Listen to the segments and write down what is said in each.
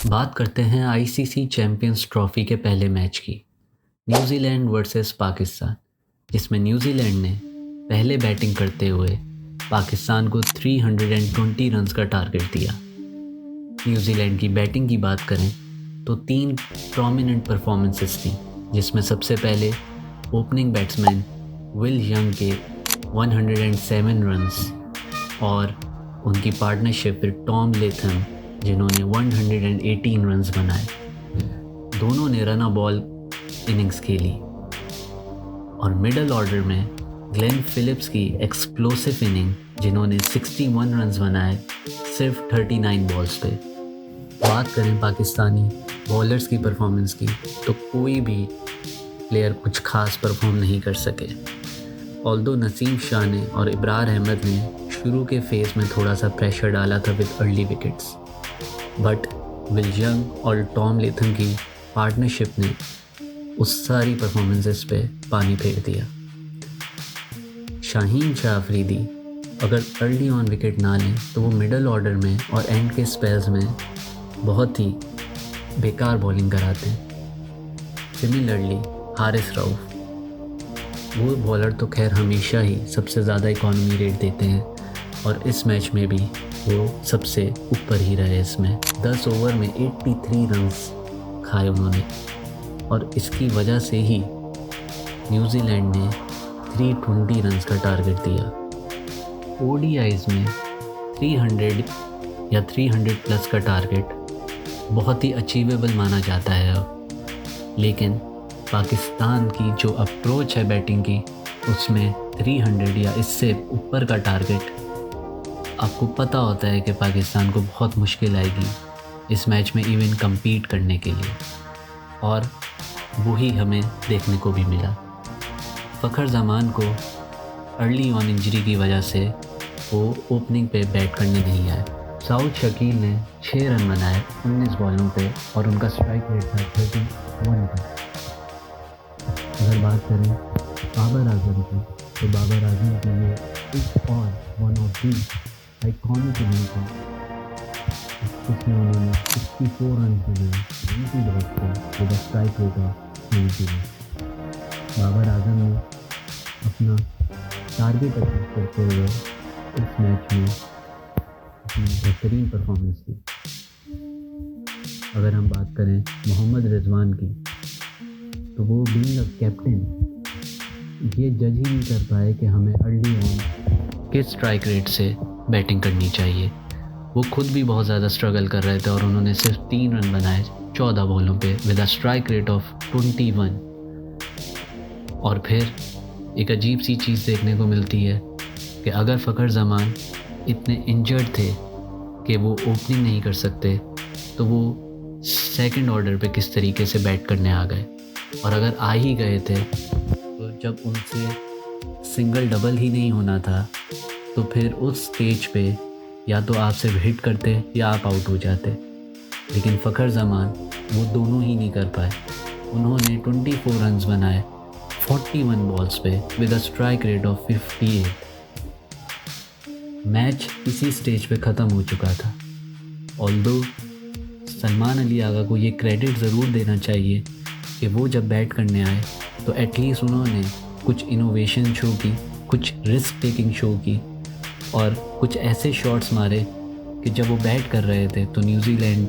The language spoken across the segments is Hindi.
बात करते हैं आईसीसी चैंपियंस ट्रॉफी के पहले मैच की। न्यूजीलैंड वर्सेस पाकिस्तान, जिसमें न्यूजीलैंड ने पहले बैटिंग करते हुए पाकिस्तान को 320 रन्स का टारगेट दिया। न्यूजीलैंड की बैटिंग की बात करें तो 3 प्रोमिनेंट परफॉर्मेंसेस थी, जिसमें सबसे पहले ओपनिंग बैट्समैन विल यंग के 107 रन्स और उनकी पार्टनरशिप विद टॉम लेथम, जिन्होंने 118 रन्स बनाए। दोनों ने रन बॉल इनिंग्स खेली और मिडल ऑर्डर में ग्लेन फिलिप्स की एक्सप्लोसिव इनिंग, जिन्होंने 61 रन्स बनाए सिर्फ 39 बॉल्स पे। बात करें पाकिस्तानी बॉलर्स की परफॉर्मेंस की, तो कोई भी प्लेयर कुछ खास परफॉर्म नहीं कर सके। ऑल्दो नसीम शाह ने और इब्रार अहमद ने शुरू के फेज़ में थोड़ा सा प्रेशर डाला था with early wickets, but will young और टॉम लेथम की पार्टनरशिप ने उस सारी परफॉर्मेंसेस पे पानी फेर दिया। शाहीन शाह अफरीदी अगर अर्ली ऑन विकेट ना लें तो वो मिडल ऑर्डर में और एंड के स्पेल्स में बहुत ही बेकार बॉलिंग कराते हैं। सिमिलरली हारिस रऊफ, वो बॉलर तो खैर हमेशा ही सबसे ज़्यादा इकॉनमी रेट देते हैं और इस मैच में भी वो सबसे ऊपर ही रहे। इसमें 10 ओवर में 83 रन्स खाए उन्होंने और इसकी वजह से ही न्यूजीलैंड ने 320 रन्स का टारगेट दिया। ओडीआईज़ में 300 या 300 प्लस का टारगेट बहुत ही अचीवेबल माना जाता है अब, लेकिन पाकिस्तान की जो अप्रोच है बैटिंग की, उसमें 300 या इससे ऊपर का टारगेट आपको पता होता है कि पाकिस्तान को बहुत मुश्किल आएगी इस मैच में इवन compete करने के लिए, और वही हमें देखने को भी मिला। फ़खर ज़मान को अर्ली ऑन इंजरी की वजह से वो ओपनिंग पे बैट करने नहीं आए। साउद शकील ने 6 रन बनाए 19 बॉलों पे और उनका स्ट्राइक रेट था 31 का। अगर बात करें बाबर आजम की, तो बाबर आजम के लिए एक और one of the iconic inning था, जिसमें उन्होंने 64 रन के लिए 20 बॉल्स पे with strike rate of 90। Babar Azam ने अपना टारगेट अचीव करते हुए इस मैच में अपनी बेहतरीन परफॉर्मेंस दी। अगर हम बात करें मोहम्मद रिजवान की, तो वो बीइंग अ कैप्टन ये जज ही नहीं कर पाए कि हमें अर्ली ऑन किस स्ट्राइक रेट से बैटिंग करनी चाहिए। वो खुद भी बहुत ज़्यादा स्ट्रगल कर रहे थे और उन्होंने सिर्फ 3 रन बनाए 14 बॉलों पे with a strike rate of 21। और फिर एक अजीब सी चीज़ देखने को मिलती है कि अगर फ़खर ज़मान इतने इंजर्ड थे कि वो ओपनिंग नहीं कर सकते, तो वो सेकंड ऑर्डर पे किस तरीके से बैट करने आ गए, और अगर आ ही गए थे तो जब उनसे सिंगल डबल ही नहीं होना था, तो फिर उस स्टेज पे या तो आप सिर्फ हिट करते या आप आउट हो जाते। लेकिन फ़खर ज़मान वो दोनों ही नहीं कर पाए। उन्होंने 24 रन्स बनाए 41 बॉल्स पे with a strike rate of 58। Match इसी स्टेज पे ख़त्म हो चुका था। ऑल्दो सलमान अली आगा को ये क्रेडिट ज़रूर देना चाहिए कि वो जब बैट करने आए तो एटलीस्ट उन्होंने कुछ इनोवेशन शो की, कुछ रिस्क टेकिंग शो की और कुछ ऐसे शॉट्स मारे कि जब वो बैट कर रहे थे तो न्यूजीलैंड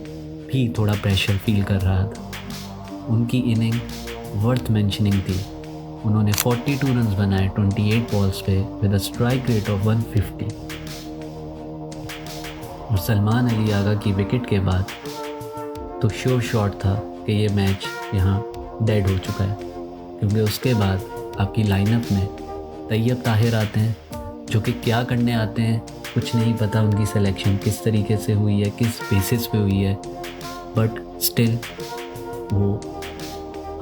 भी थोड़ा प्रेशर फील कर रहा था। उनकी इनिंग वर्थ मेंशनिंग थी। उन्होंने 42 रन्स बनाए 28 बॉल्स पे with a strike rate of 150। और सलमान अली आगा की विकेट के बाद तो श्योर शॉट था कि ये मैच यहाँ डेड हो चुका है, क्योंकि उसके बाद आपकी लाइनअप में तैयब ताहिर आते हैं, जो कि क्या करने आते हैं कुछ नहीं पता, उनकी सिलेक्शन किस तरीके से हुई है, किस बेसिस पे हुई है, बट स्टिल वो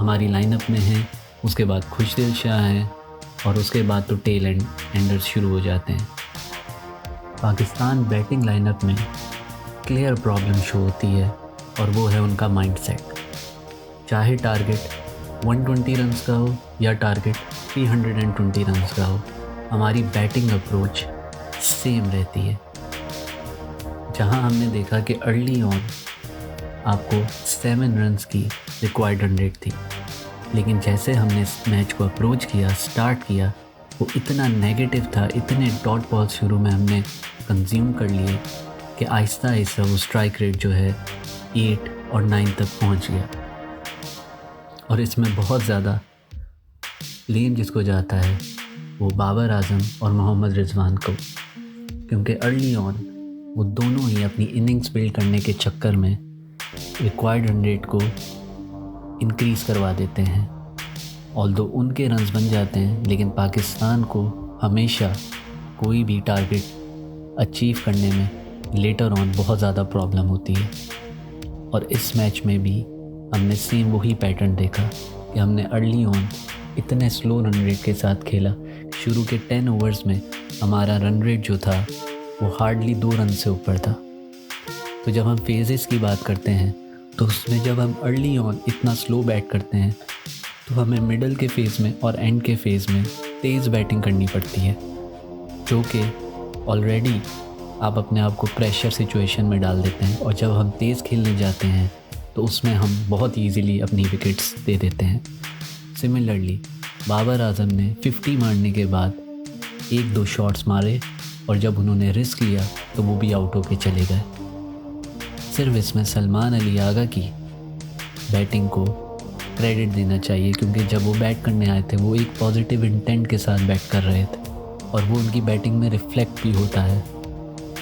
हमारी लाइनअप में हैं। उसके बाद खुशदिल शाह हैं और उसके बाद तो टेल एंडर्स शुरू हो जाते हैं। पाकिस्तान बैटिंग लाइनअप में क्लियर प्रॉब्लम शो होती है और वो है उनका माइंडसेट। चाहे टारगेट 120 रन्स का हो या टारगेट 320 रन्स का हो, हमारी बैटिंग अप्रोच सेम रहती है। जहां हमने देखा कि अर्ली ऑन आपको 7 रन्स की रिक्वायर्ड रन रेट थी। लेकिन जैसे हमने इस मैच को अप्रोच किया, स्टार्ट किया, वो इतना नेगेटिव था, इतने डॉट बॉल शुरू में हमने कंज्यूम कर लिए कि आहिस्ता आहिस्ता वो स्ट्राइक रेट जो है 8 और 9 तक पहुंच गया। और इसमें बहुत ज़्यादा ब्लेम जिसको जाता है वो बाबर आजम और मोहम्मद रिजवान को, क्योंकि अर्ली ऑन वो दोनों ही अपनी इनिंग्स बिल्ड करने के चक्कर में रिक्वायर्ड रन रेट को इंक्रीज़ करवा देते हैं। ऑल्दो उनके रन्स बन जाते हैं, लेकिन पाकिस्तान को हमेशा कोई भी टारगेट अचीव करने में लेटर ऑन बहुत ज़्यादा प्रॉब्लम होती है। और इस मैच में भी हमने सेम वही पैटर्न देखा कि हमने अर्ली ऑन इतने स्लो रन रेट के साथ खेला। शुरू के 10 ओवर्स में हमारा रन रेट जो था वो हार्डली 2 रन से ऊपर था। तो जब हम फेजेस की बात करते हैं तो उसमें जब हम अर्ली ऑन इतना स्लो बैट करते हैं तो हमें मिडल के फेज़ में और एंड के फेज़ में तेज़ बैटिंग करनी पड़ती है, जो कि ऑलरेडी आप अपने आप को प्रेशर सिचुएशन में डाल देते हैं। और जब हम तेज़ खेलने जाते हैं तो उसमें हम बहुत ईजीली अपनी विकेट्स दे देते हैं। सिमिलरली बाबर आजम ने 50 मारने के बाद 1-2 शॉट्स मारे और जब उन्होंने रिस्क लिया तो वो भी आउट होके चले गए। सिर्फ इसमें सलमान अली आगा की बैटिंग को क्रेडिट देना चाहिए, क्योंकि जब वो बैट करने आए थे वो एक पॉजिटिव इंटेंट के साथ बैट कर रहे थे और वो उनकी बैटिंग में रिफ्लेक्ट भी होता है।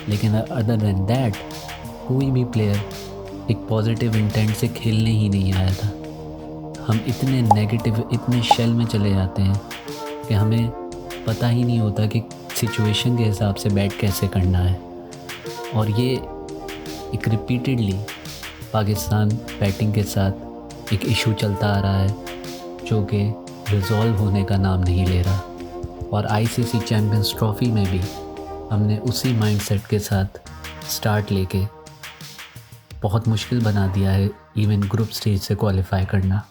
लेकिन अदर देन दैट कोई भी प्लेयर एक पॉजिटिव इंटेंट से खेलने ही नहीं आया था। हम इतने नेगेटिव, इतने शेल में चले जाते हैं कि हमें पता ही नहीं होता कि सिचुएशन के हिसाब से बैट कैसे करना है। और ये एक रिपीटेडली पाकिस्तान बैटिंग के साथ एक इशू चलता आ रहा है जो कि रिजॉल्व होने का नाम नहीं ले रहा। और आईसीसी चैम्पियंस ट्रॉफ़ी में भी हमने उसी माइंडसेट के साथ स्टार्ट लेके बहुत मुश्किल बना दिया है इवन ग्रुप स्टेज से क्वालिफाई करना।